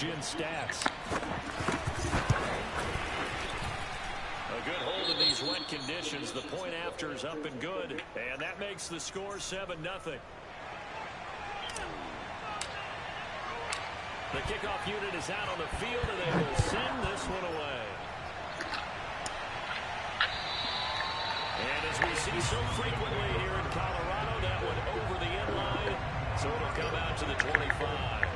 next-gen stats. A good hold in these wet conditions. The point after is up and good. And that makes the score 7-0. The kickoff unit is out on the field, and they will send this one away. And as we see so frequently here in Colorado, that one over the end line, so it'll come out to the 25.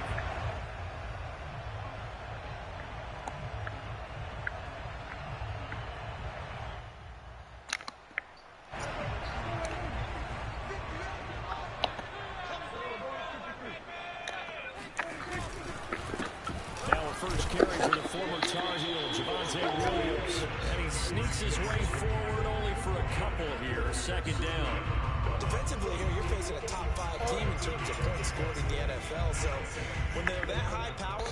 First carry for the former Tar Heel, Williams. And he sneaks his way forward only for a couple here. Second down. Defensively here, you're facing a top-5 team in terms of points scored in the NFL. So when they're that high power,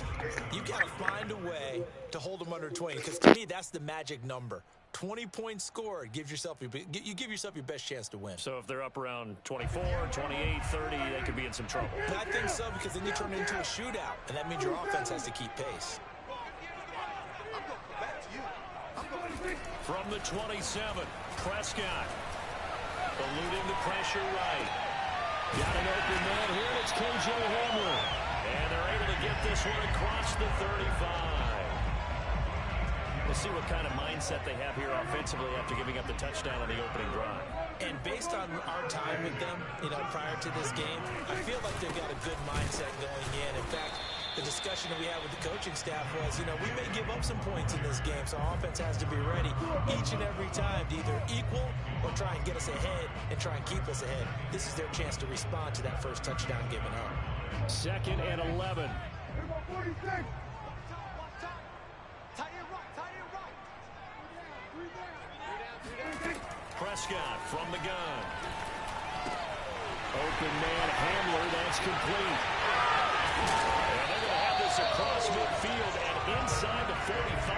you got to find a way to hold them under 20. Because to me, that's the magic number. 20 points scored gives yourself you give yourself your best chance to win. So if they're up around 24, 28, 30, they could be in some trouble. I think so, because then you turn it into a shootout, and that means your offense has to keep pace. From the 27, Prescott. Eluding the pressure right. Got an open man here, and it's K.J. Hamler. And they're able to get this one across the 35. We'll see what kind of mindset they have here offensively after giving up the touchdown on the opening drive. And based on our time with them, prior to this game, I feel like they've got a good mindset going in. In fact, the discussion that we had with the coaching staff was, we may give up some points in this game, so our offense has to be ready each and every time to either equal or try and get us ahead and try and keep us ahead. This is their chance to respond to that first touchdown given up. 2nd and 11. Prescott from the gun. Open man Hamler, that's complete. And they're going to have this across midfield and inside the 45.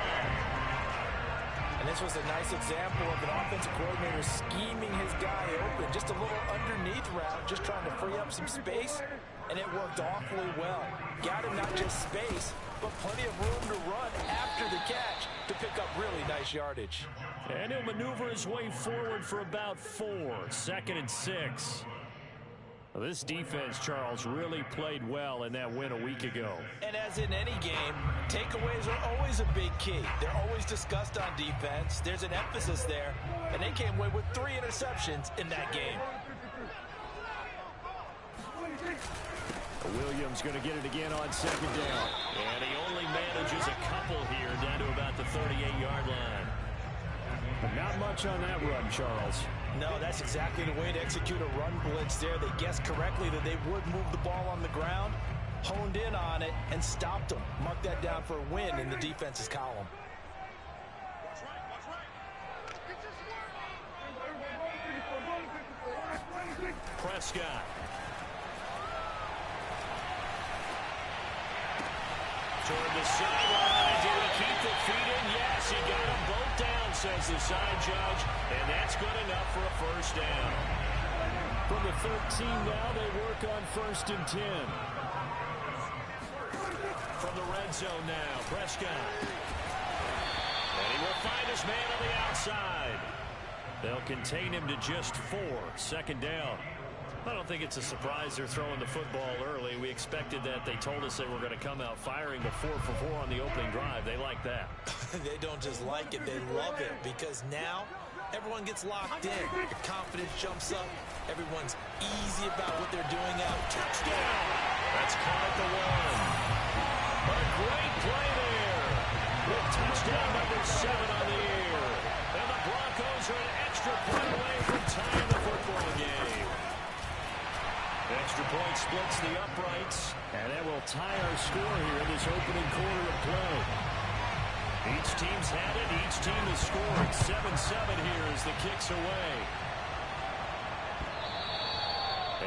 And this was a nice example of an offensive coordinator scheming his guy open. Just a little underneath route, just trying to free up some space, and it worked awfully well. Got him not just space, but plenty of room to run after the catch to pick up really nice yardage. And he'll maneuver his way forward for about 4. 2nd and 6. Well, this defense, Charles, really played well in that win a week ago. And as in any game, takeaways are always a big key. They're always discussed on defense. There's an emphasis there, and they came away with 3 interceptions in that game. Williams going to get it again on 2nd down. And he only manages a couple here down to about the 38-yard line. But not much on that run, Charles. No, that's exactly the way to execute a run blitz there. They guessed correctly that they would move the ball on the ground, honed in on it, and stopped them. Mark that down for a win in the defense's column. Prescott. Toward the sideline. Did he keep the feet in? Yes, he got them both down, says the side judge. And that's good enough for a first down. From the 13 now, they work on 1st and 10. From the red zone now, Prescott. And he will find his man on the outside. They'll contain him to just 4. 2nd down. I don't think it's a surprise they're throwing the football early. We expected that. They told us they were going to come out firing the 4 for 4 on the opening drive. They like that. They don't just like it, they love it, because now everyone gets locked in. The confidence jumps up. Everyone's easy about what they're doing out. Touchdown! That's caught at the 1. A great play there. With touchdown number 7 on the year. And the Broncos are an extra point away from tying the football game. Extra point splits the uprights, and that will tie our score here in this opening quarter of play. Each team's had it. Each team has scored. 7-7 here as the kick's away.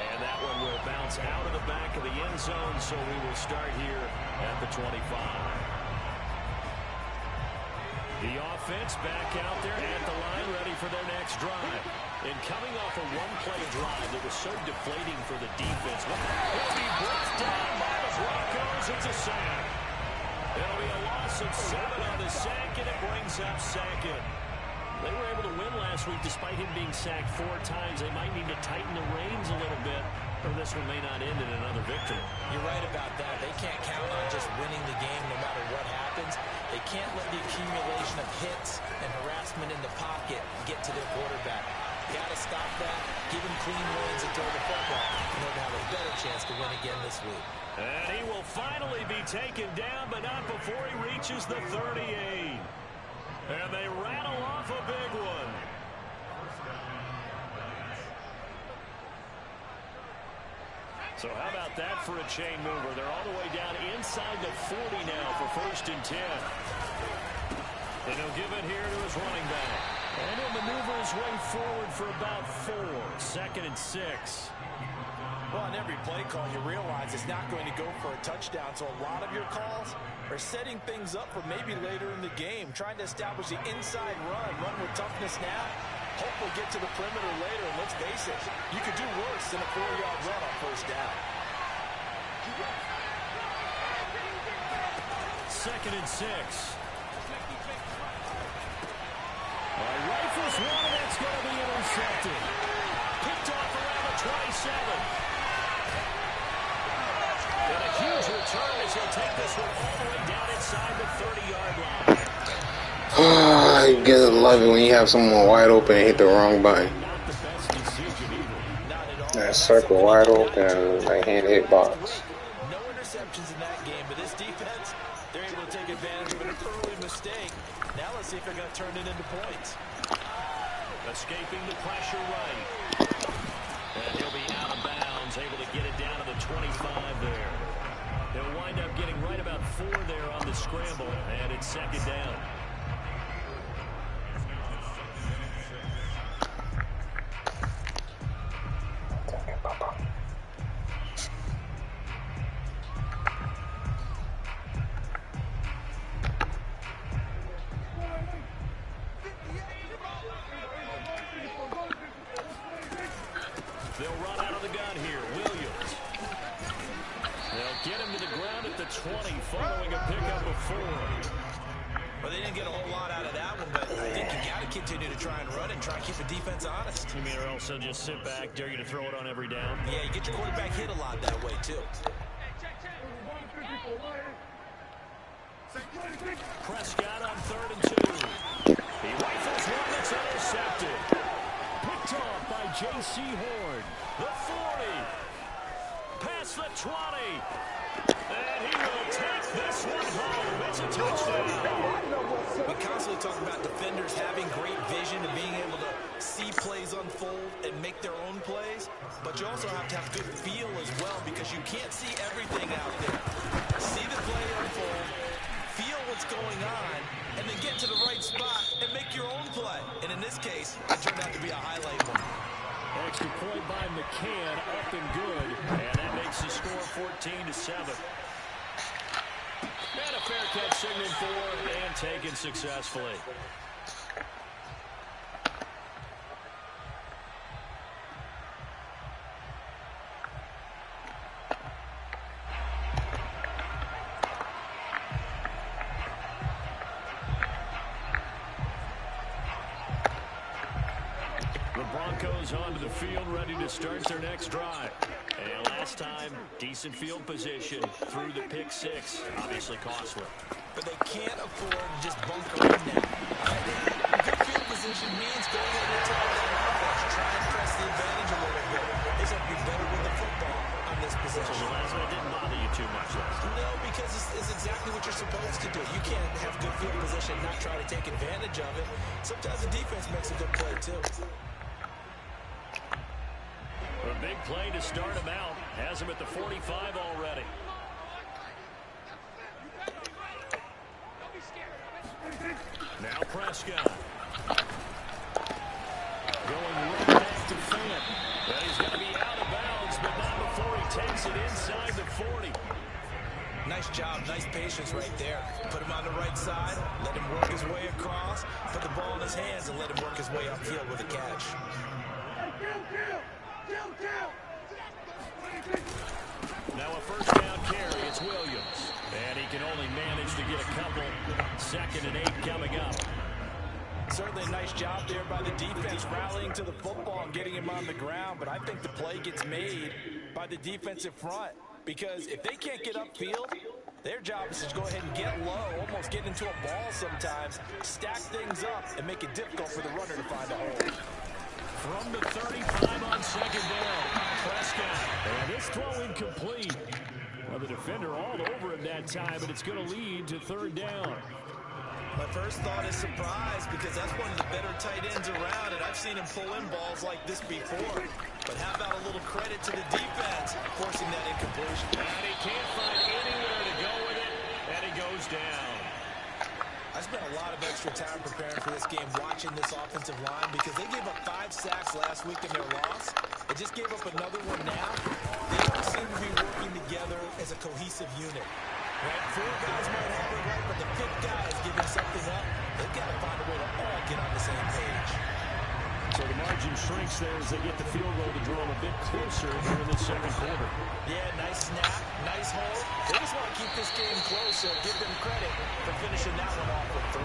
And that one will bounce out of the back of the end zone, so we will start here at the 25. The offense back out there at the line, ready for their next drive. And coming off a one-play drive that was so deflating for the defense, will be brought down by the Broncos. It's a sack. loss of 7 on the sack, and it brings up second. They were able to win last week despite him being sacked 4 times. They might need to tighten the reins a little bit, or this one may not end in another victory. You're right about that. They can't count on just winning the game no matter what happens. They can't let the accumulation of hits and harassment in the pocket get to their quarterback. Got to stop that, give him clean lanes and throw the football in order to have a better chance to win again this week. And he will finally be taken down, but not before he reaches the 38. And they rattle off a big one. So how about that for a chain mover? They're all the way down inside the 40 now for 1st and 10. And he'll give it here to his running back. And he'll maneuver his way forward for about 4. 2nd and 6. Well, on every play call, you realize it's not going to go for a touchdown. So a lot of your calls are setting things up for maybe later in the game, trying to establish the inside run with toughness now. Hope we'll get to the perimeter later. And let's face it, you could do worse than a 4-yard run on 1st down. 2nd and 6. Rifles one, and that's going to be intercepted. Picked off around the 27. And a huge return as he'll take this one all the way down inside the 30-yard line. You gotta love it when you have someone wide open and hit the wrong button. Not the best decision either. That circle wide open, like hand hit box. No interceptions in that game, but this defense, they're able to take advantage of an early mistake. Now let's see if they're going to turn it into points. Escaping the pressure right. And he'll be out of bounds, able to get it down to the 25 there. He'll wind up getting right about 4 there on the scramble, and it's 2nd down. They'll run out of the gun here. Williams. They'll get him to the ground at the 20, following a pickup of 4. Well, they didn't get a whole lot out of that one, but I think you got to continue to try and run and try and keep the defense honest. You mean, or else they'll just sit back, dare you to throw it on every down? Yeah, you get your quarterback hit a lot that way, too. Prescott on 3rd and 2. He rifles one that's intercepted. Picked off by J.C. Horn. The 40. Past the 20. And he will take this one home. It's a touchdown. We constantly talk about defenders having great vision and being able to see plays unfold and make their own plays. But you also have to have good feel as well, because you can't see everything out there. See the play unfold, feel what's going on, and then get to the right spot and make your own play. And in this case, it turned out to be a highlight one. Extra point by McCann, up and good. And that makes the score 14-7. And a fair catch signaled for and taken successfully. The Broncos onto the field, ready to start their next drive. And last time, decent field position through the pick 6. Obviously costly. But they can't afford to just bunker in now. Good field position means going over the top of that offense. Try and press the advantage a little bit. They just have to be better with the football on this possession. So the last one didn't bother you too much last time. No, because it's exactly what you're supposed to do. You can't have good field position and not try to take advantage of it. Sometimes the defense makes a good play, too. A big play to start him out. Has him at the 45 already. Now Prescott. Going right back to Fant. But he's going to be out of bounds, but not before he takes it inside the 40. Nice job, nice patience right there. Put him on the right side, let him work his way across, put the ball in his hands, and let him work his way upfield with a catch. Now a first down carry. It's Williams. And he can only manage to get a couple. 2nd and 8 coming up. Certainly a nice job there by the defense rallying to the football and getting him on the ground, but I think the play gets made by the defensive front because if they can't get upfield, their job is to go ahead and get low, almost get into a ball sometimes, stack things up, and make it difficult for the runner to find a hole. From the 35 on 2nd down, Prescott. And this throw incomplete. Well, the defender all over him that time, but it's going to lead to 3rd down. My first thought is surprise because that's one of the better tight ends around, and I've seen him pull in balls like this before. But how about a little credit to the defense forcing that incompletion? And he can't find anywhere to go with it, and he goes down. I spent a lot of extra time preparing for this game watching this offensive line because they gave up 5 sacks last week in their loss. They just gave up another one now. They don't seem to be working together as a cohesive unit. Right? 4 guys might have it right, but the 5th guy is giving something up. They've got to find a way to all get on the same page. So the margin shrinks there as they get the field goal to draw them a bit closer here in the 2nd quarter. Yeah, nice snap, nice hold. They just want to keep this game close, so give them credit for finishing that one off with 3.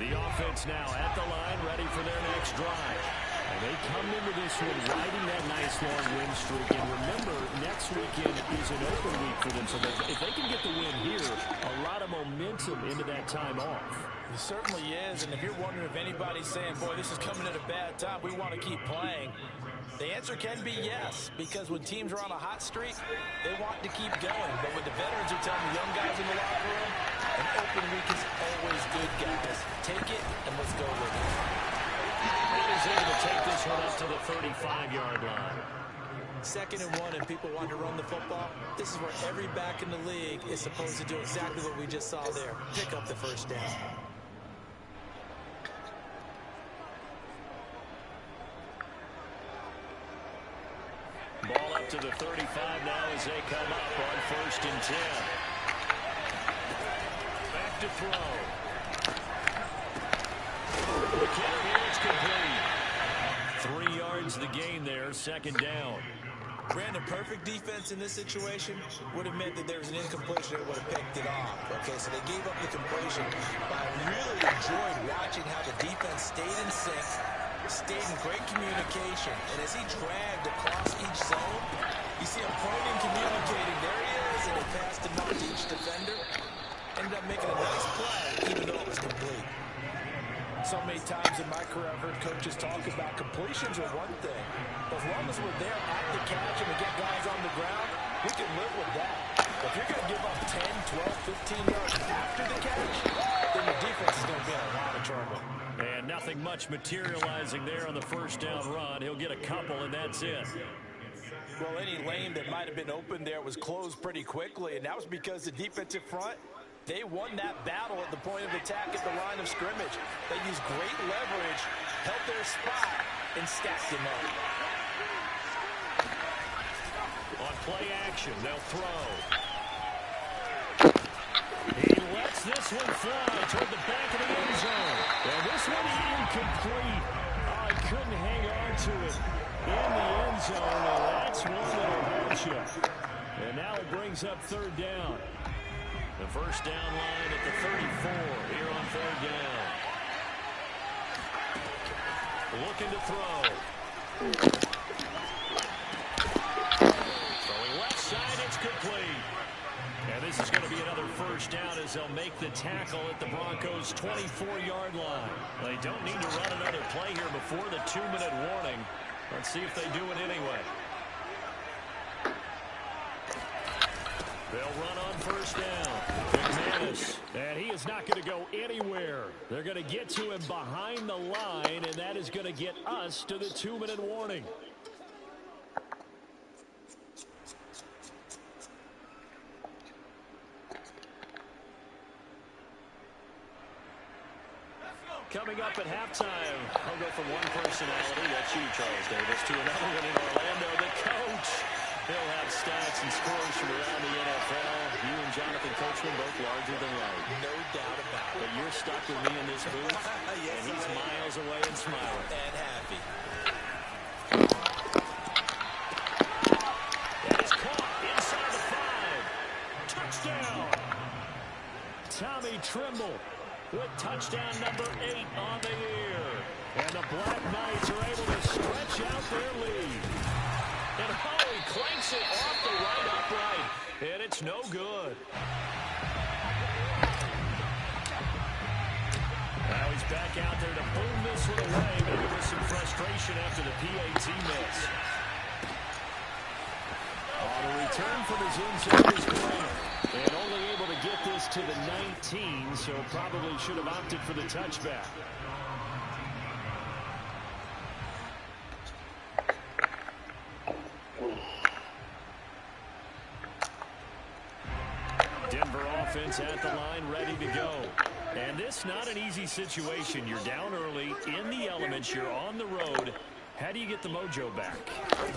The offense now at the line, ready for their next drive. And they come into this one riding that nice long win streak. And remember, next weekend is an open week for them. So if they can get the win here, a lot of momentum into that time off. It certainly is. And if you're wondering if anybody's saying, boy, this is coming at a bad time, we want to keep playing, the answer can be yes. Because when teams are on a hot streak, they want to keep going. But when the veterans are telling the young guys in the locker room, an open week is always good, guys. Take it and let's go with it. And he's able to take this one up to the 35-yard line. 2nd and 1 and people want to run the football. This is where every back in the league is supposed to do exactly what we just saw there. Pick up the 1st down. Ball up to the 35 now as they come up on 1st and 10. Back to throw. The carry here is complete. 3 yards the gain there, 2nd down. Brandon, perfect defense in this situation would have meant that there was an incompletion that would have picked it off. Okay, so they gave up the completion. But I really enjoyed watching how the defense stayed in sync, stayed in great communication. And as he dragged across each zone, you see him pointing, communicating. There he is, and he passed him up to each defender. Ended up making a nice play, even though it was complete. So many times in my career, I've heard coaches talk about completions are one thing. But as long as we're there at the catch and we get guys on the ground, we can live with that. But if you're going to give up 10, 12, 15 yards after the catch, then the defense is going to be in a lot of trouble. And nothing much materializing there on the 1st down run. He'll get a couple, and that's it. Well, any lane that might have been open there was closed pretty quickly, and that was because the defensive front, they won that battle at the point of attack at the line of scrimmage. They used great leverage, held their spot, and stacked him up. On play action, they'll throw. He lets this one fly toward the back of the end zone. And this one incomplete. Oh, he couldn't hang on to it in the end zone. And that's one that'll hurt you. And now it brings up 3rd down. The 1st down line at the 34 here on 3rd down. Looking to throw. Throwing left side, it's complete. And this is going to be another 1st down as they'll make the tackle at the Broncos' 24-yard line. They don't need to run another play here before the 2-minute warning. Let's see if they do it anyway. They'll run on 1st down. McManus, and he is not going to go anywhere. They're going to get to him behind the line, and that is going to get us to the 2-minute warning. Coming up at halftime, I'll go from one personality, that's you, Charles Davis, to another one in Orlando, the coach. He'll have stats and scores from around the NFL. You and Jonathan Coachman both larger than life. No doubt about it. But you're stuck with me in this booth, yes, and he's miles away and smiling. And touchdown number 8 on the year. And the Black Knights are able to stretch out their lead. And he clanks it off the right upright. And it's no good. Now he's back out there to boom this one away. Maybe with some frustration after the PAT miss. On a return from his inside his play. And only able to get this to the 19, so probably should have opted for the touchback. Denver offense at the line, ready to go. And this not an easy situation. You're down early, in the elements, you're on the road. How do you get the mojo back?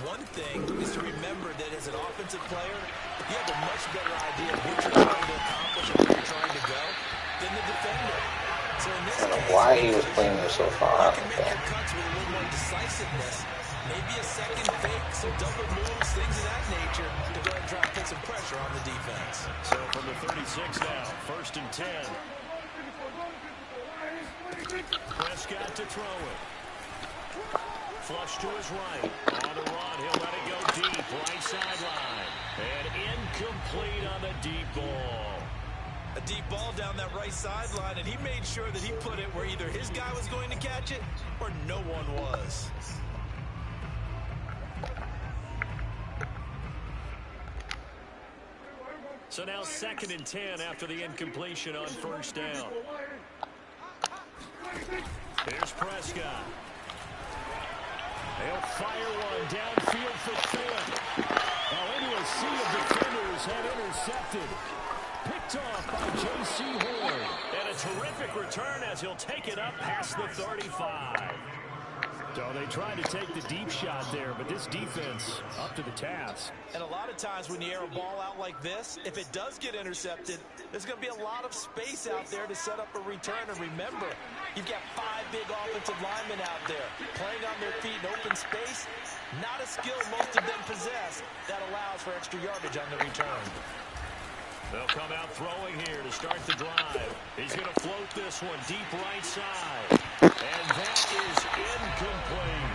One thing is to remember that as an offensive player, you have a much better idea of what you're trying to accomplish and where you're trying to go than the defender. So in this case, Why he was playing it so far you out can like make that. your cuts with a little more decisiveness. Maybe a second fake, some double moves, things of that nature to go ahead and try and put some pressure on the defense. So from the 36 now, 1st and 10. Prescott to throw it. Flush to his right. On the run. He'll let it go deep. Right sideline. And incomplete on the deep ball. A deep ball down that right sideline, and he made sure that he put it where either his guy was going to catch it or no one was. So now 2nd and 10 after the incompletion on 1st down. Here's Prescott. They'll fire one downfield for Phillip. Now into a sea of defenders have intercepted. Picked off by J.C. Horn. And a terrific return as he'll take it up past the 35. So they tried to take the deep shot there, but this defense up to the task. And a lot of times when you air a ball out like this, if it does get intercepted, there's going to be a lot of space out there to set up a return. And remember, you've got 5 big offensive linemen out there playing on their feet in open space. Not a skill most of them possess that allows for extra yardage on the return. They'll come out throwing here to start the drive. He's going to float this one deep right side. And that is incomplete.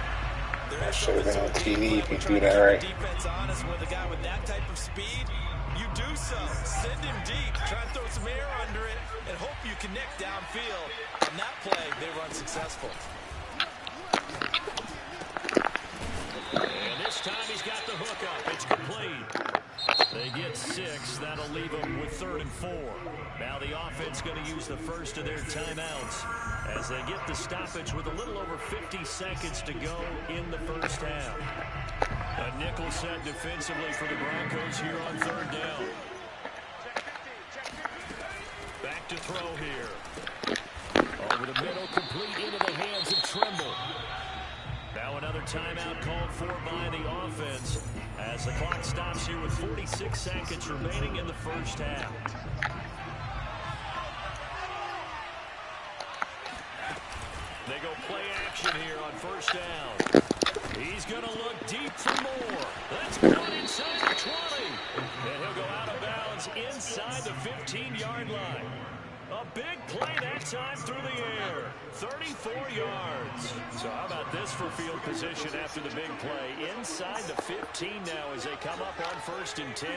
That should have been on TV if you do that right. Defense honest with a guy with that type of speed. You do so. Send him deep. Try and throw some air under it and hope you connect downfield. On that play, they were unsuccessful. And this time he's got the hook up. It's complete. They get 6. That'll leave them with 3rd and 4. Now the offense going to use the first of their timeouts as they get the stoppage with a little over 50 seconds to go in the first half. A nickel set defensively for the Broncos here on 3rd down. Back to throw here. Over the middle, complete into the hands of Trimble. Now another timeout called for by the offense as the clock stops here with 46 seconds remaining in the first half. They go play action here on 1st down. He's going to look deep for more. That's caught inside the 20. And he'll go out of bounds inside the 15-yard line. A big play that time through the air. 34 yards. So how about this for field position after the big play? Inside the 15 now as they come up on 1st and 10.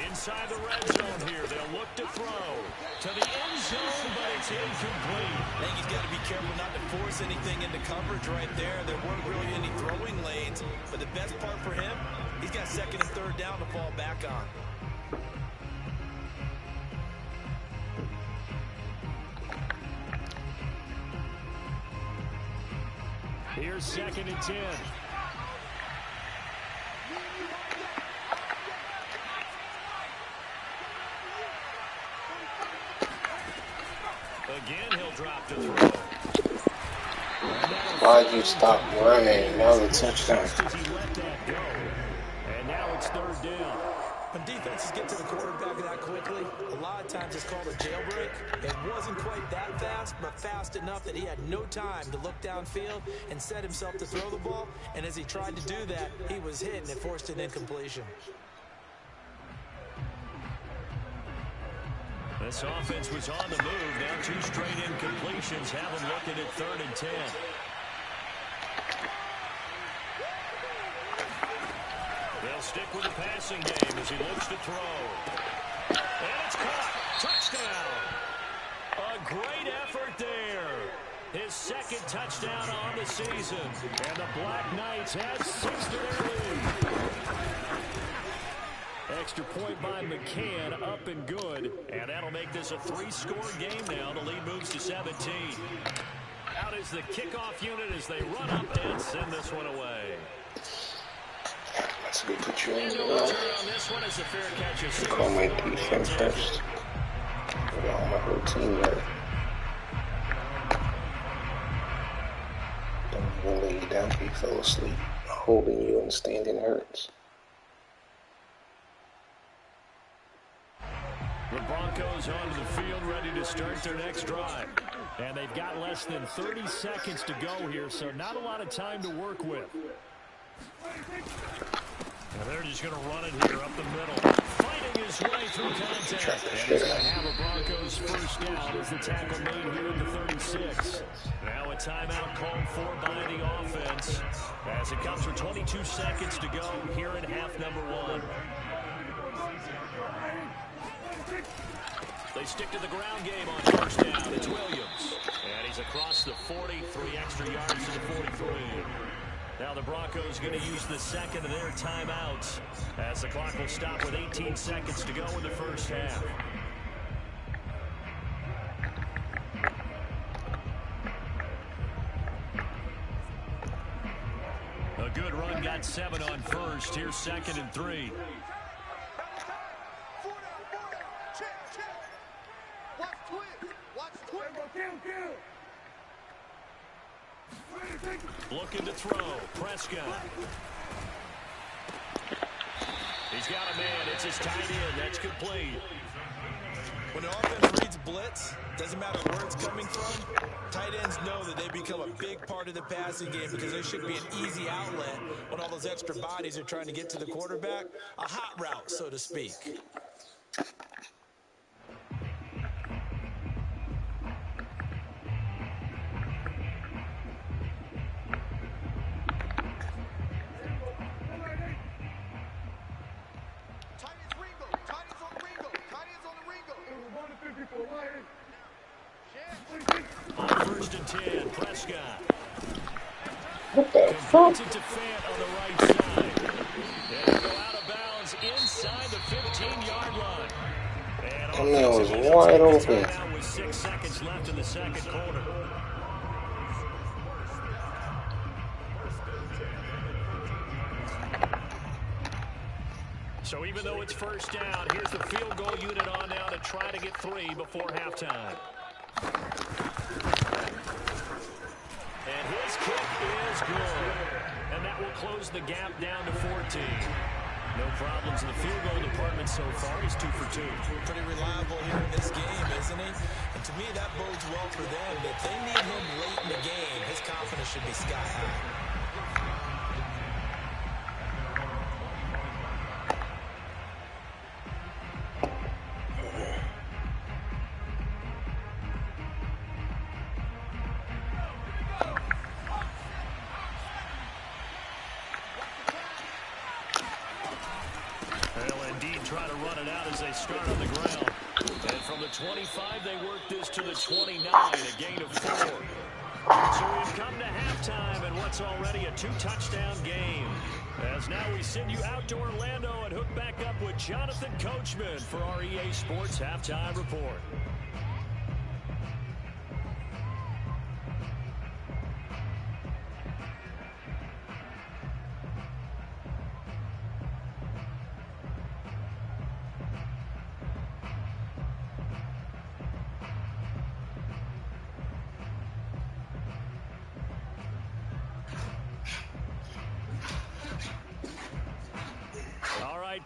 Inside the red zone here. They'll look to throw to the end zone, but it's incomplete. I think he's got to be careful not to force anything into coverage right there. There weren't really any throwing lanes, but the best part for him, he's got 2nd and 3rd down to fall back on. Here's 2nd and 10. Again, he'll drop to throw. Why'd you stop running? That was a touchdown. He let that go. And now it's 3rd down. When defenses get to the quarterback that quickly, a lot of times it's called a jailbreak. It wasn't quite that fast, but fast enough that he had no time to look downfield and set himself to throw the ball. And as he tried to do that, he was hit and it forced an incompletion. The This offense was on the move. Now 2 straight incompletions have them looking at 3rd and 10. They'll stick with the passing game as he looks to throw. And it's caught. Touchdown. A great effort there. His 2nd touchdown on the season. And the Black Knights have 6 to their lead. Extra point by McCann, up and good. And that'll make this a 3-score game now. The lead moves to 17. Out is the kickoff unit as they run up and send this one away. Let's go put you in And the no return on this one as a fair catch of call my defense first. Get all my whole team ready. Don't even lay you down if you fell asleep. Holding you and standing hurts. The Broncos onto the field ready to start their next drive. And they've got less than 30 seconds to go here, so not a lot of time to work with. And they're just going to run it here up the middle. Fighting his way through contact. And he's going to have a Broncos first down as the tackle made here in the 36. Now a timeout called for by the offense as it comes with 22 seconds to go here in half number 1. They stick to the ground game on first down. It's Williams. And he's across the 40, 3 extra yards to the 43. Now the Broncos going to use the 2nd of their timeouts as the clock will stop with 18 seconds to go in the first half. A good run got 7 on first. Here's 2nd and 3. Looking to throw. Prescott. He's got a man. It's his tight end. That's complete. When the offense reads blitz, doesn't matter where it's coming from, tight ends know that they become a big part of the passing game because they should be an easy outlet when all those extra bodies are trying to get to the quarterback. A hot route, so to speak. On 1st and 10, Prescott. What the fuck? Completes it to Fant on the right side. And he'll go out of bounds inside the 15-yard line. And That man was wide open. timeout with 6 seconds left in the 2nd quarter. So even though it's first down, here's the field goal unit on now to try to get 3 before halftime. And his kick is good. And that will close the gap down to 14. No problems in the field goal department so far. He's 2 for 2. Pretty reliable here in this game, isn't he? And to me, that bodes well for them. If they need him late in the game, his confidence should be sky high. Try to run it out as they start on the ground. And from the 25, they work this to the 29, a gain of 4. So we've come to halftime in what's already a 2-touchdown game. As now we send you out to Orlando and hook back up with Jonathan Coachman for our EA Sports Halftime Report.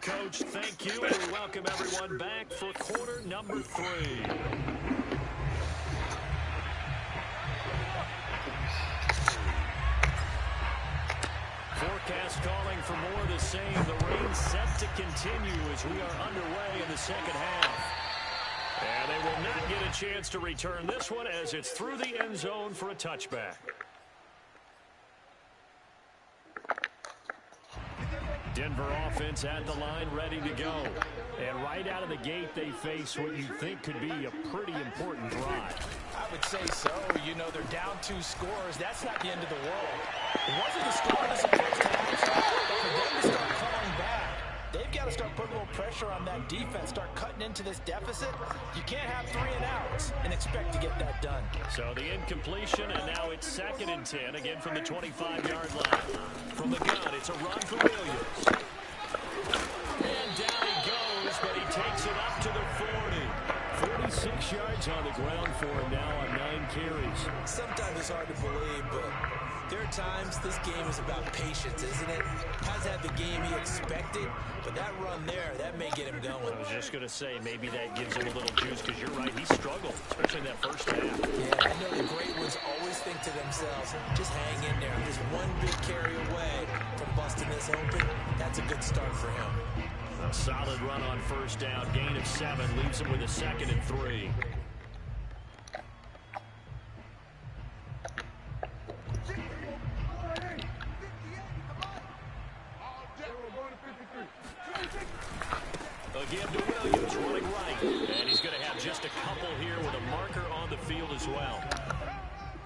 Coach, thank you, and we welcome everyone back for quarter number 3. Forecast calling for more of the same. The rain set to continue as we are underway in the second half. And they will not get a chance to return this one as it's through the end zone for a touchback. Denver offense at the line, ready to go. And right out of the gate, they face what you think could be a pretty important drive. I would say so. You know, they're down 2 scores. That's not the end of the world. It wasn't the scoreless in first half, but for them to start calling back, they've got to start putting a little pressure on that defense, start cutting into this deficit. You can't have 3 and outs and expect to get that done. So the incompletion, and now it's 2nd and 10, again from the 25-yard line. From the gun, it's a run for Williams. And down he goes, but he takes it up to the 40. 46 yards on the ground for him now on 9 carries. Sometimes it's hard to believe, but there are times this game is about patience, isn't it? Hasn't had the game he expected, but that run there, that may get him going. I was just going to say, maybe that gives him a little juice, because you're right, he struggled, especially in that first half. Yeah, I know the great ones always think to themselves, just hang in there. I'm just one big carry away from busting this open. That's a good start for him. A solid run on first down, gain of 7, leaves him with a 2nd and 3. Again to Williams, running right. And he's going to have just a couple here with a marker on the field as well.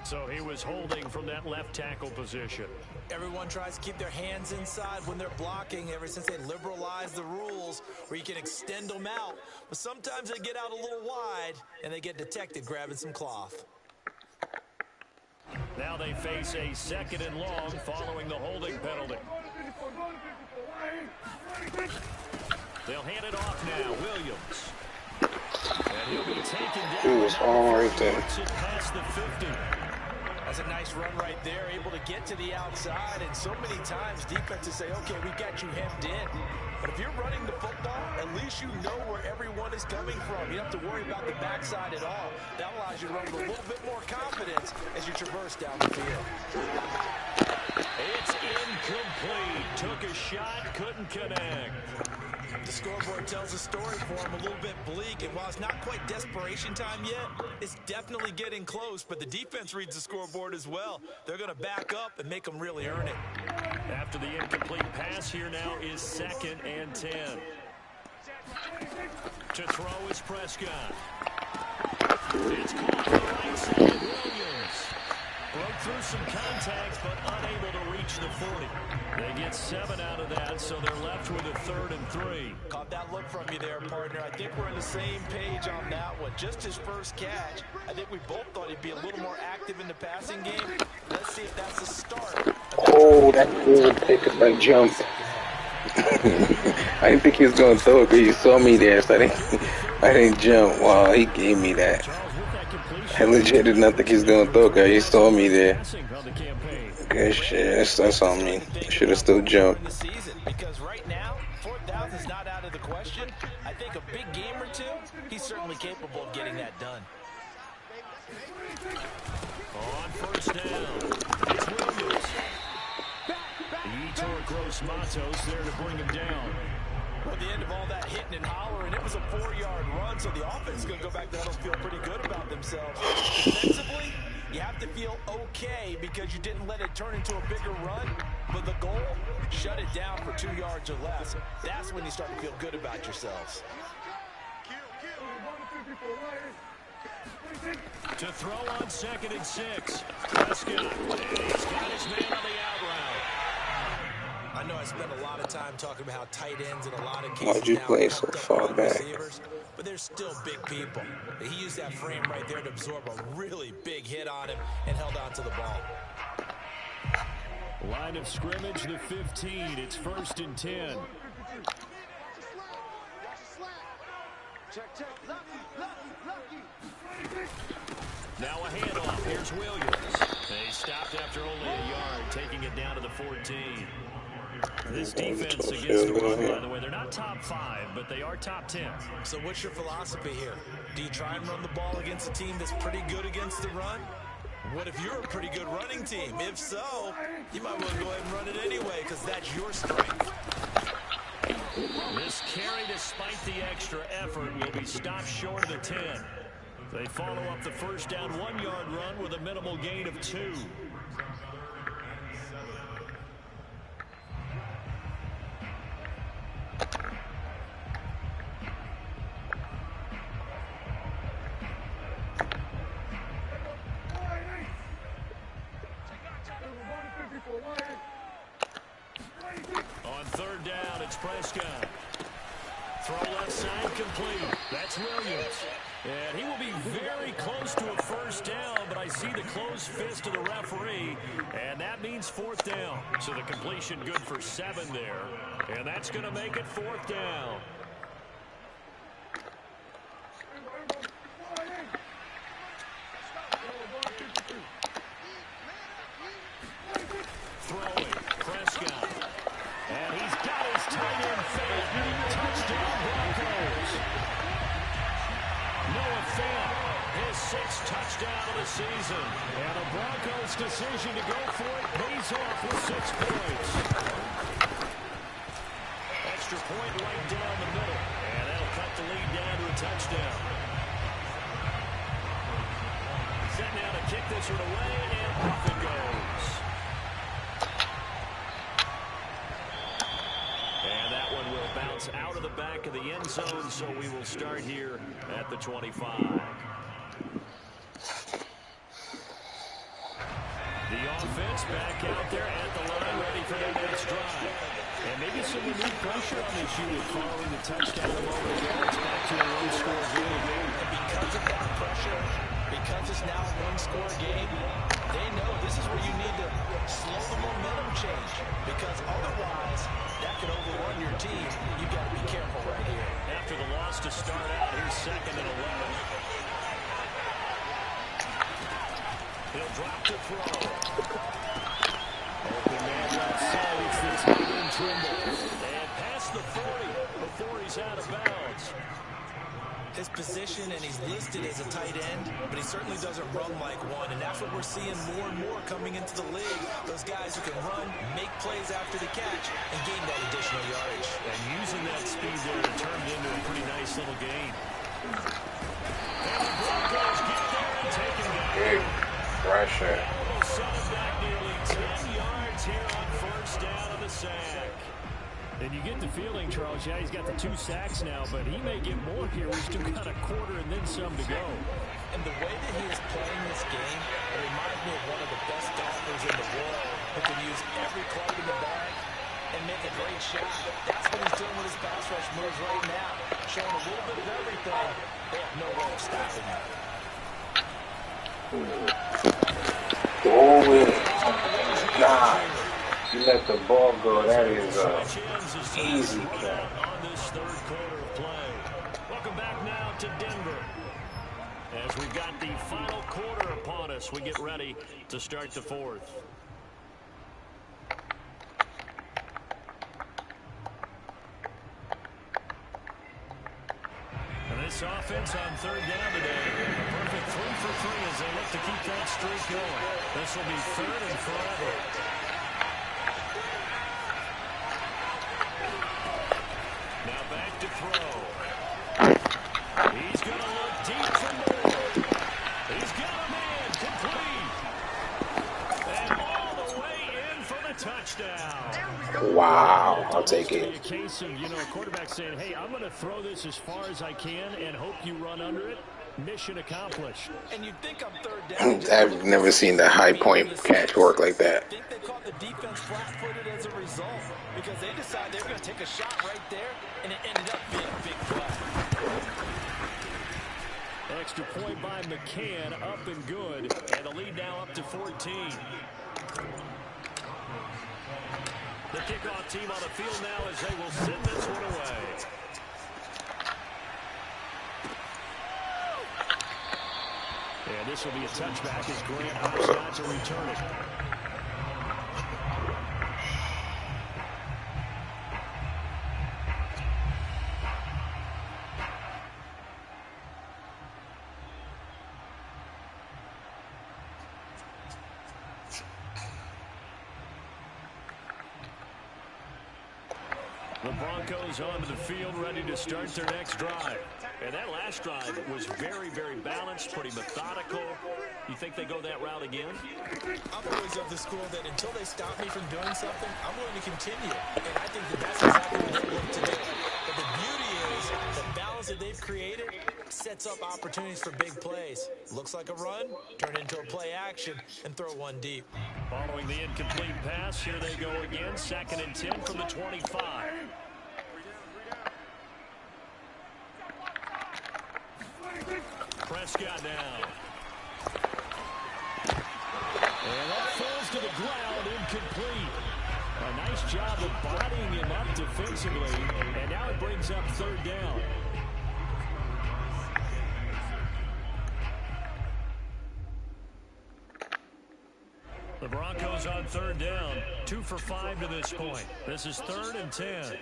So he was holding from that left tackle position. Everyone tries to keep their hands inside when they're blocking ever since they liberalized the rules where you can extend them out. But sometimes they get out a little wide and they get detected grabbing some cloth. Now they face a 2nd and long following the holding penalty. They'll hand it off now. Williams. And he'll be taken down. He was all right there. Past the 50. That's a nice run right there, able to get to the outside, and so many times defenses say, okay, we got you hemmed in. But if you're running the football, at least you know where everyone is coming from. You don't have to worry about the backside at all. That allows you to run with a little bit more confidence as you traverse down the field. It's incomplete. Took a shot, couldn't connect. The scoreboard tells a story for him, a little bit bleak, and while it's not quite desperation time yet, it's definitely getting close, but the defense reads the scoreboard as well. They're going to back up and make them really earn it. After the incomplete pass, here now is 2nd and 10. To throw is Prescott. It's caught on the right side of Williams. Broke through some contact, but unable to reach the 40. They get 7 out of that, so they're left with a 3rd and 3. Caught that look from you there, partner. I think we're on the same page on that one. Just his first catch. I think we both thought he'd be a little more active in the passing game. Let's see if that's the start. Oh, that good pick up and jump. I didn't think he was going to throw it, but he saw me there, so I didn't jump. Wow, he gave me that. I legit did not think he was going to throw it, because he saw me there. Good shit, that's on me. Should have still jumped. Because right now, 4th down is not out of the question. I think a big game or two, he's certainly capable of getting that done. On first down, it's Williams. He tore Gross Matos there to bring him down. At the end of all that hitting and hollering, it was a 4-yard run, so the offense is going to go back there and feel pretty good about themselves. Defensively, you have to feel okay because you didn't let it turn into a bigger run, but the goal, shut it down for 2 yards or less. That's when you start to feel good about yourselves. To throw on 2nd and 6. Prescott. He's got his man on the out route. I know I spent a lot of time talking about how tight ends in a lot of cases Why'd you play so far back? Receivers, but they're still big people. He used that frame right there to absorb a really big hit on him and held on to the ball. Line of scrimmage, the 15. It's 1st and 10. Now a handoff. Here's Williams. They stopped after only a yard, taking it down to the 14. This defense against the run, by the way, they're not top 5, but they are top 10. So what's your philosophy here? Do you try and run the ball against a team that's pretty good against the run? What if you're a pretty good running team? If so, you might want to go ahead and run it anyway because that's your strength. This carry, despite the extra effort, will be stopped short of the 10. They follow up the first down 1-yard run with a minimal gain of 2. On third down, it's Prescott. Throw left side complete. That's Williams. And he will be very close to a first down, but I see the closed fist of the referee, and that means fourth down. So the completion good for 7 there, and that's going to make it fourth down. Throwing, Prescott. And he's got his tight end fade. Touchdown, Broncos. Noah Fant, his 6th touchdown of the season. And the Broncos' decision to go for it pays off with 6 points. Extra point right down the middle. And that'll cut the lead down to a touchdown. Set now to kick this one away, and off it goes. And that one will bounce out of the back of the end zone, so we will start here at the 25. The offense back out there at the line, ready for their next drive. And maybe some renewed pressure on this unit following the touchdown a moment ago. It's back to a one-score game. And because of that pressure, because it's now a one-score game, they know this is where you need to slow the momentum change. Because otherwise, that could overrun your team. You got to be careful right here. After the loss to start out, here's 2nd and 11. He'll drop to throw. Open man outside. It's this Hayden Trimble. And past the 40 before he's out of bounds. His position, and he's listed as a tight end, but he certainly doesn't run like one, and that's what we're seeing more and more coming into the league. Those guys who can run, make plays after the catch, and gain that additional yardage. And using that speed there to turn it into a pretty nice little gain. And the Broncos get there and take him down. Big pressure. We'll set him back nearly 10 yards here on first down of the sack. And you get the feeling, Charles, yeah, he's got the 2 sacks now, but he may get more here. We've still got a quarter and then some to go. And the way that he is playing this game, it reminds me of one of the best golfers in the world who can use every club in the bag and make a great shot. That's what he's doing with his pass rush moves right now, showing a little bit of everything. They have no way of stopping him. Oh, God. You let the ball go. That is easy catch. On this third quarter of play. Welcome back now to Denver. As we've got the final quarter upon us, we get ready to start the fourth. And this offense on third down today, a perfect 3 for 3 as they look to keep that streak going. This will be 3rd and forever. Now back to throw. He's going to look deep for more. He's got a man complete. And all the way in for the touchdown. Wow, I'll take it. A case of, a quarterback saying, hey, I'm going to throw this as far as I can and hope you run under it. Mission accomplished. And you think on third down, I've never seen the high point catch work like that. I think they caught the defense flat-footed as a result because they decided they were going to take a shot right there, and it ended up being a big play. Extra point by McCann, up and good, and the lead now up to 14. The kickoff team on the field now as they will send this one away. And this will be a touchback as Grant opts not to return it. The Broncos onto the field, ready to start their next drive. And that last drive was very, very balanced, pretty methodical. You think they go that route again? I'm always of the school that until they stop me from doing something, I'm going to continue. And I think that that's exactly what they look to do. But the beauty is the balance that they've created sets up opportunities for big plays. Looks like a run, turn into a play action, and throw one deep. Following the incomplete pass, here they go again. 2nd and 10 from the 25. Prescott now. And that falls to the ground, incomplete. A nice job of bodying him up defensively, and now it brings up 3rd down. The Broncos on 3rd down, 2 for 5 to this point. This is 3rd and 10.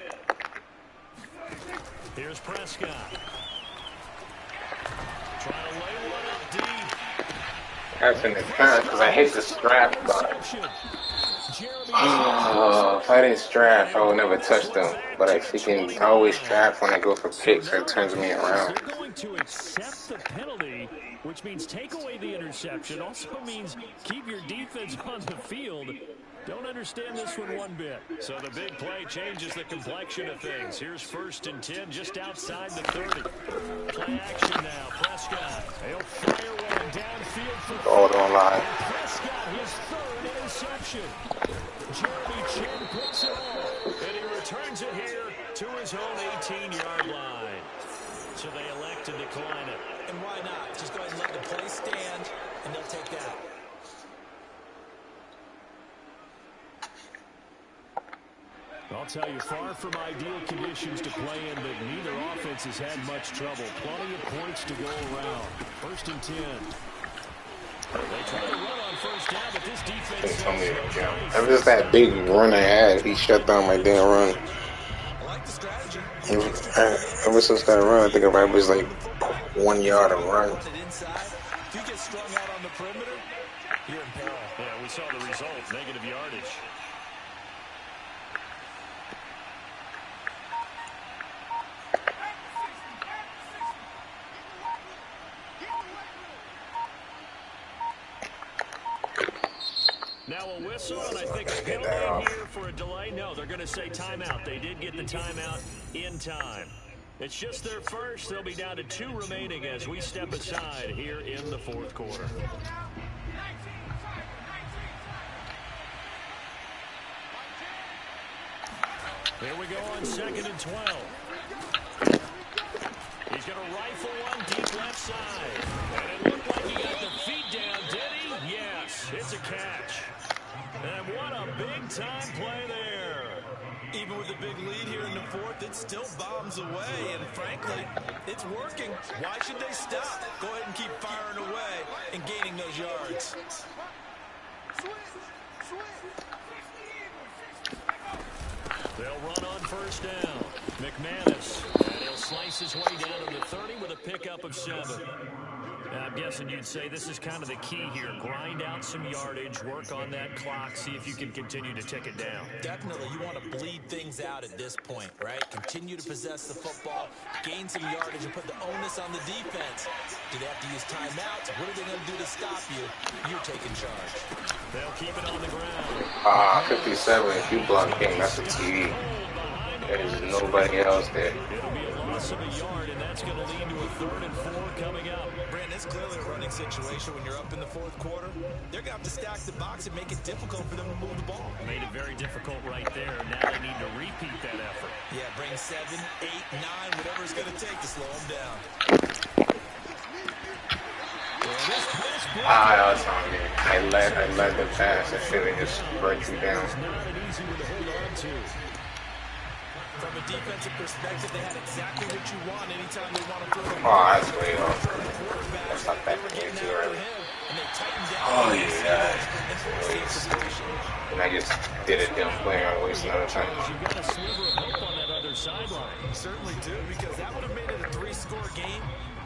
Here's Prescott. Trying to lay one up deep. That's an interference because I hit the strap, but if I didn't strap, I would never touch them. But I freaking always strap when I go for picks, so it turns me around. They're going to accept the penalty, which means take away the interception. Also means keep your defense on the field. Don't understand this one bit. So the big play changes the complexion of things. Here's 1st and 10 just outside the 30. Play action now. Prescott. He'll fire one downfield for All online. Prescott, his 3rd interception. Jeremy Chin picks it up, and he returns it here to his own 18-yard line. So they elect to decline it. And why not? Just go ahead and let the play stand, and they'll take that. I'll tell you, far from ideal conditions to play in, but neither offense has had much trouble. Plenty of points to go around. 1st and 10. They try to run on 1st down, but this defense Ever since that big run I had, he shut down my damn run. I like the strategy. Ever since that run, I think if I was like 1 yard of run. If you get strung out on the perimeter, you're in peril. Yeah, we saw the result, negative yardage. Now a whistle, and I think a penalty here for a delay. No, they're going to say timeout. They did get the timeout in time. It's just their first. They'll be down to 2 remaining as we step aside here in the 4th quarter. Here we go on 2nd and 12. He's going to rifle one deep left side. And it looked like he got the feet down, did he? Yes, it's a catch. And what a big-time play there. Even with a big lead here in the 4th, it still bombs away. And frankly, it's working. Why should they stop? Go ahead and keep firing away and gaining those yards. They'll run on 1st down. McManus, and he'll slice his way down to the 30 with a pickup of 7. I'm guessing you'd say this is kind of the key here. Grind out some yardage, work on that clock, see if you can continue to tick it down. Definitely. You want to bleed things out at this point, right? Continue to possess the football, gain some yardage, and put the onus on the defense. Do they have to use timeouts? What are they going to do to stop you? You're taking charge. They'll keep it on the ground. 57. If you block him, that's a TD. There's nobody else there. It'll be a loss of a yard, and that's going to lead to a 3rd and 4 coming up. Brandon, it's clearly a running situation when you're up in the 4th quarter. They're going to have to stack the box and make it difficult for them to move the ball. Made it very difficult right there. Now they need to repeat that effort. Yeah, bring 7, 8, 9, whatever it's going to take to slow them down. That was on me. I led the pass. I should have just break you down. From a defensive perspective, they had exactly what you want anytime they want to throw the ball. That's way off. That's not that easy, right? Oh, yeah. And I just did it damn player on wasting another time. You got a sliver of hope on that other sideline. You certainly do, because that would have made it a 3-score game,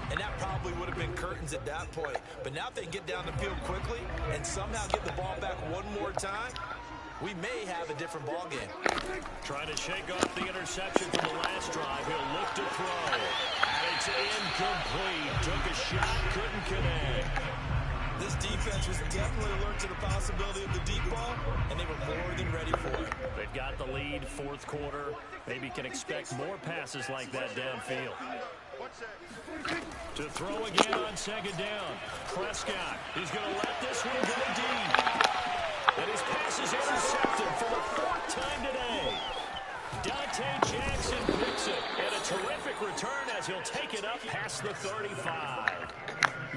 and that probably would have been curtains at that point. But now if they get down the field quickly and somehow get the ball back one more time, we may have a different ball game. Trying to shake off the interception from the last drive. He'll look to throw. And it's incomplete. Took a shot, couldn't connect. This defense was definitely alert to the possibility of the deep ball, and they were more than ready for it. They've got the lead, fourth quarter. Maybe can expect more passes like that downfield. To throw again on second down. Prescott is going to let this one go deep. And his pass is intercepted for the fourth time today. Dante Jackson picks it. And a terrific return as he'll take it up past the 35.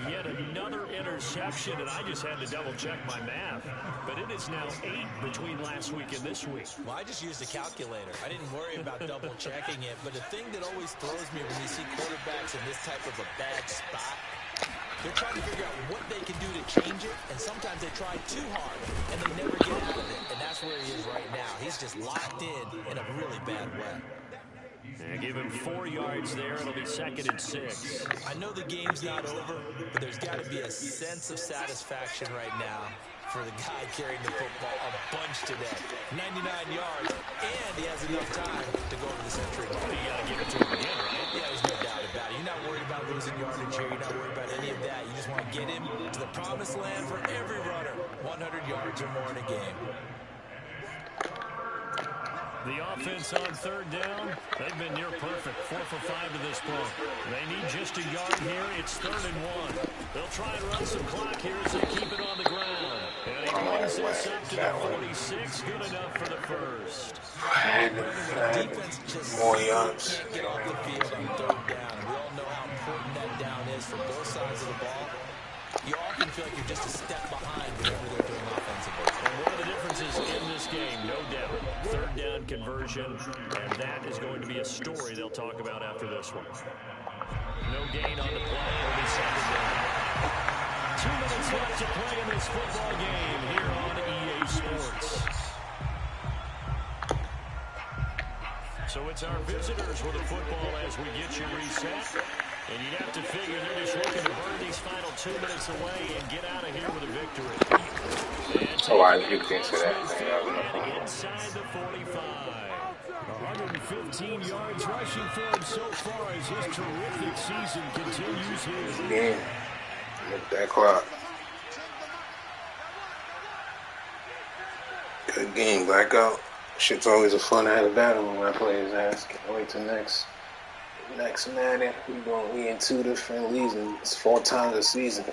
Yet another interception, and I just had to double-check my math. But it is now 8 between last week and this week. Well, I just used a calculator. I didn't worry about double-checking it. But the thing that always throws me when you see quarterbacks in this type of a bad spot, they're trying to figure out what they can do to change it, and sometimes they try too hard, and they never get out of it. And that's where he is right now. He's just locked in a really bad way. And give him 4 yards there. It'll be 2nd and 6. I know the game's not over, but there's got to be a sense of satisfaction right now for the guy carrying the football a bunch today. 99 yards, and he has enough time to go to the century mark. You got to give it to him again, right? Yeah, there's no doubt about it. You're not worried about losing yardage here. You're not worried about any of that. You just want to get him to the promised land for every runner. 100 yards or more in a game. The offense on third down, they've been near perfect. 4 for 5 to this point. They need just a yard here. It's 3rd and 1. They'll try and run some clock here as they keep it on the ground. And he brings this up to the 46. Good enough for the first. Defense just more yards. Can't get off the field on third down. We all know how important that down is for both sides of the ball. You often feel like you're just a step behind whenever they're doing offensively. And one of the differences in this game, no doubt, third down conversion, and that is going to be a story they'll talk about after this one. No gain on the play. It'll be 2nd down. 2 minutes left to play in this football game here on EA Sports. So it's our visitors with the football as we get you reset. And you'd have to figure they're just looking to burn these final 2 minutes away and get out of here with a victory. Oh, I looked into that. And inside the 45. 115 yards rushing for him so far as his terrific season continues here. Yeah, look that clock. Good game, blackout. Shit's always a fun out of battle when I play his ass. Can't wait till next Madden. We in 2 different leagues and it's 4 times a season.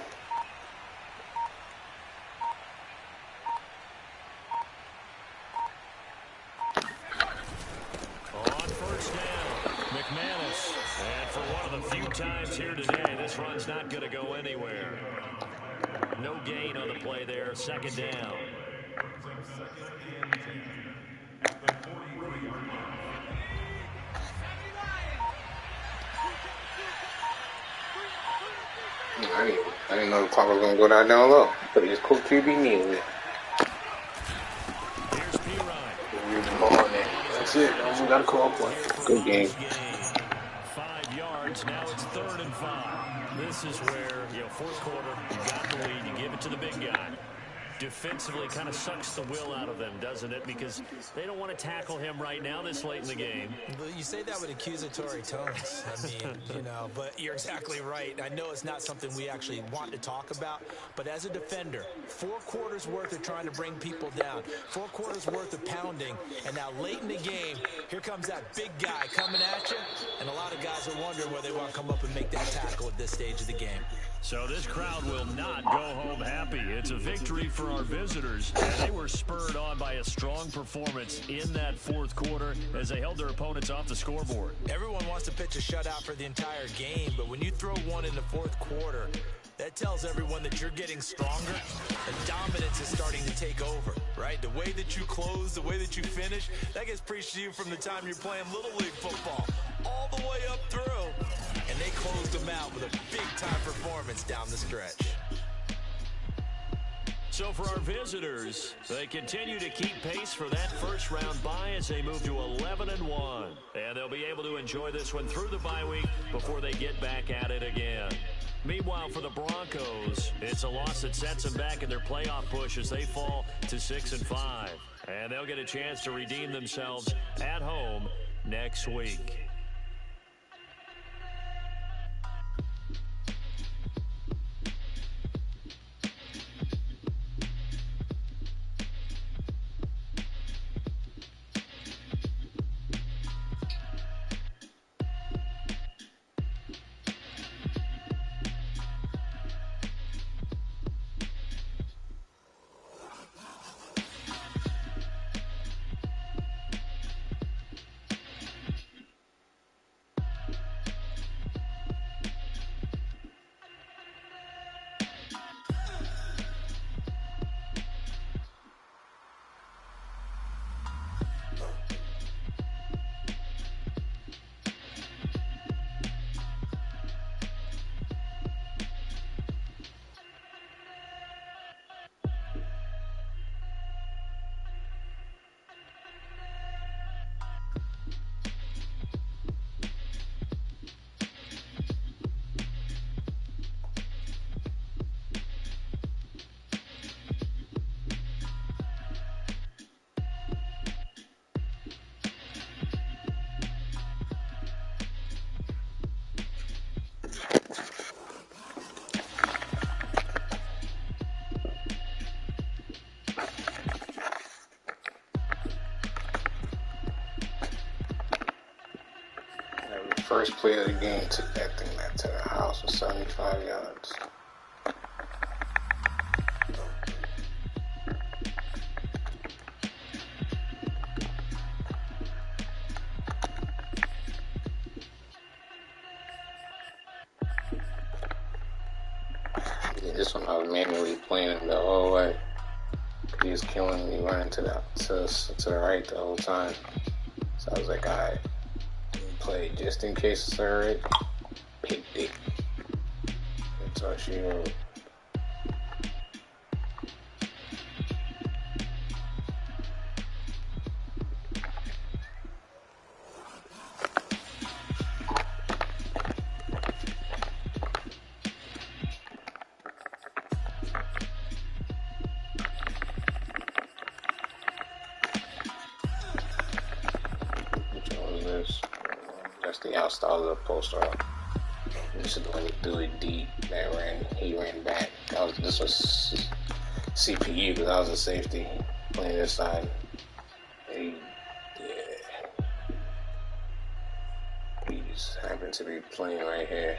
On first down, McManus. And for one of the few times here today, this run's not going to go anywhere. No gain on the play there. 2nd down. I didn't know the clock was going to go down low. But it's cool QB needed it. Here's P-Ryan. That's it. We got to call for it. Good game. 5 yards. Now it's 3rd and 5. This is where, fourth quarter, you got the lead. You give it to the big guy. Defensively kind of sucks the will out of them, doesn't it? Because they don't want to tackle him right now this late in the game. Well, you say that with accusatory tones. I mean, but you're exactly right. I know it's not something we actually want to talk about, but as a defender, 4 quarters worth of trying to bring people down, 4 quarters worth of pounding, and now late in the game, here comes that big guy coming at you, and a lot of guys are wondering where they want to come up and make that tackle at this stage of the game. So this crowd will not go home happy. It's a victory for our visitors. And they were spurred on by a strong performance in that fourth quarter as they held their opponents off the scoreboard. Everyone wants to pitch a shutout for the entire game, but when you throw one in the fourth quarter, that tells everyone that you're getting stronger. The dominance is starting to take over, right? The way that you close, the way that you finish, that gets preached to you from the time you're playing Little League football all the way up through. And they closed them out with a big-time performance down the stretch. So for our visitors, they continue to keep pace for that first-round bye as they move to 11-1. And they'll be able to enjoy this one through the bye week before they get back at it again. Meanwhile, for the Broncos, it's a loss that sets them back in their playoff push as they fall to 6-5. And they'll get a chance to redeem themselves at home next week. First play of the game took that thing back to the house with 75 yards. Yeah, this one I was manually playing him the whole way. He was killing me running to the right the whole time. So I was like, alright. Play just in case it's alright. Pick it. That's all she wrote. Which one was this? That's the outside of the poster. This is when he threw it deep. He ran back. This was CPU because I was a safety playing this side. He just happened to be playing right here.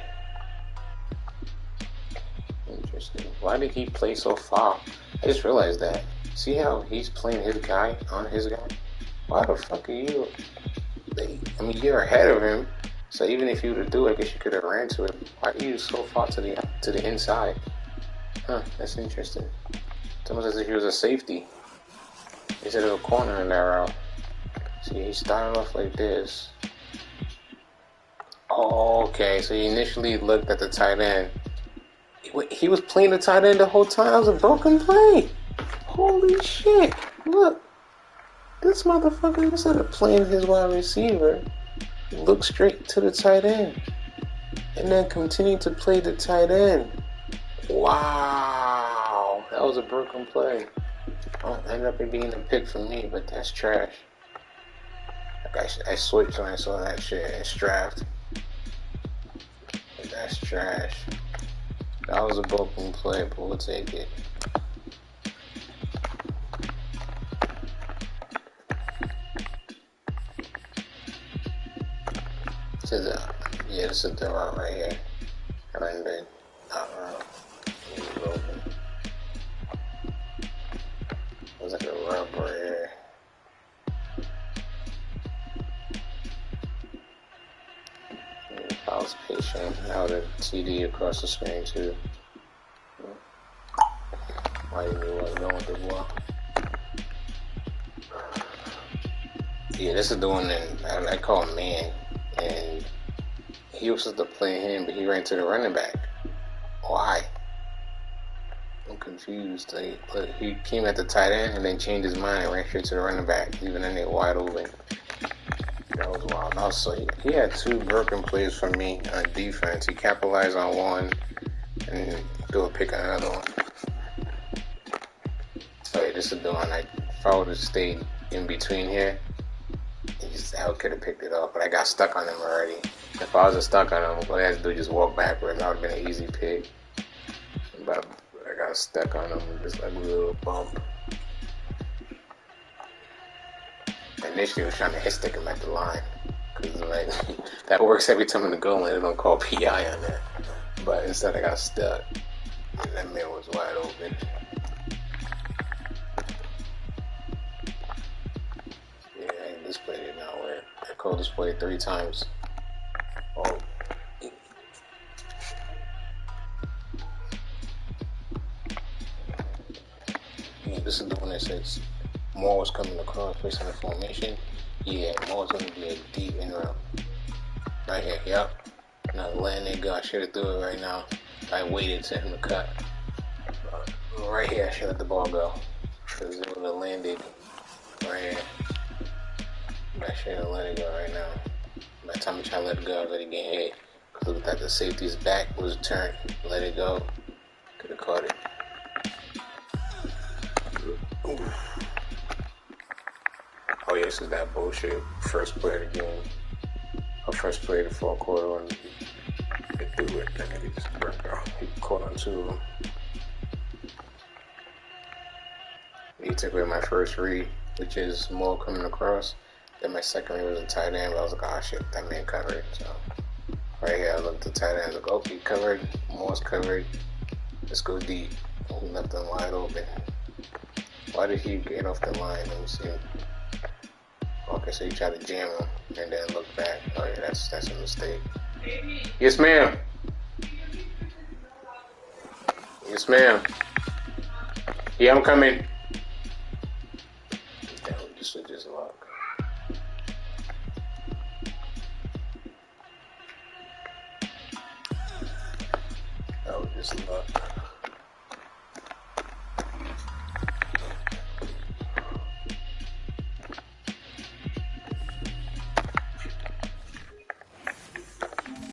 Interesting. Why did he play so far? I just realized that. See how he's playing his guy on his guy? Why the fuck are you? I mean, you're ahead of him, so even if you were to do it, I guess you could have ran to it. Why are you so far to the inside? Huh, that's interesting. It's almost as if he was a safety instead of a corner in that route. See, he started off like this. Oh, okay, so he initially looked at the tight end. He was playing the tight end the whole time. It was a broken play. Holy shit, look. This motherfucker, instead of playing his wide receiver, looked straight to the tight end. And then continued to play the tight end. Wow. That was a broken play. Ended up being a pick for me, but that's trash. Like I switched when I saw that shit. It's draft. That's trash. That was a broken play, but we'll take it. Yeah, this is the route right here. And then that route. It was like a route right here. If I was patient, I would have TD across the screen too. Why didn't you want to go with the ball? Yeah, this is the one that I call man. And he was supposed to play him, but he ran to the running back. Why? I'm confused. He came at the tight end and then changed his mind and ran straight to the running back, leaving in there wide open. That was wild. Also, he had two broken plays for me on defense. He capitalized on one, and do a pick on another one. Oh yeah, this is the one. If I would have stayed in between here, I could have picked it off, but I got stuck on him already. If I wasn't stuck on him, all I had to do was just walk backwards. That would have been an easy pick. But I got stuck on him, just like a little bump. Initially, I was trying to hit stick him at the line, because like that works every time in the goal line. They don't call PI on that. But instead, I got stuck, and that man was wide open. Yeah, this play did not work. I called this play 3 times. Oh. Yeah, this is the one that says Moore was coming across facing the formation. Yeah, Moore's going to be a deep in route. Right here, yep. Now letting it go. I should have threw it right now. I waited for him to cut. Right here, I should let the ball go. Because it would have landed right here. But I should have let it go right now. By the time I try to let it go, I let it get hit. Because it looked like the safety's back was turned. Let it go. Could have caught it. Ooh. Oh yeah, this is that bullshit first play of the game. Our first play of the fourth quarter, and they threw it. That nigga just burnt out. He caught on 2 of them. He took away my first read, which is Moore coming across. Then my second read was a tight end, but I was like, oh shit, that man covered. So right here, I looked at the tight end. I was like, oh, he covered. Moore's covered. Let's go deep. He left them wide open. Why did he get off the line? Let me see. Okay, so he tried to jam him and then look back. Oh yeah, that's a mistake. Yes, ma'am. Yes, ma'am. Yeah, I'm coming. Damn, this was just luck. That was just luck.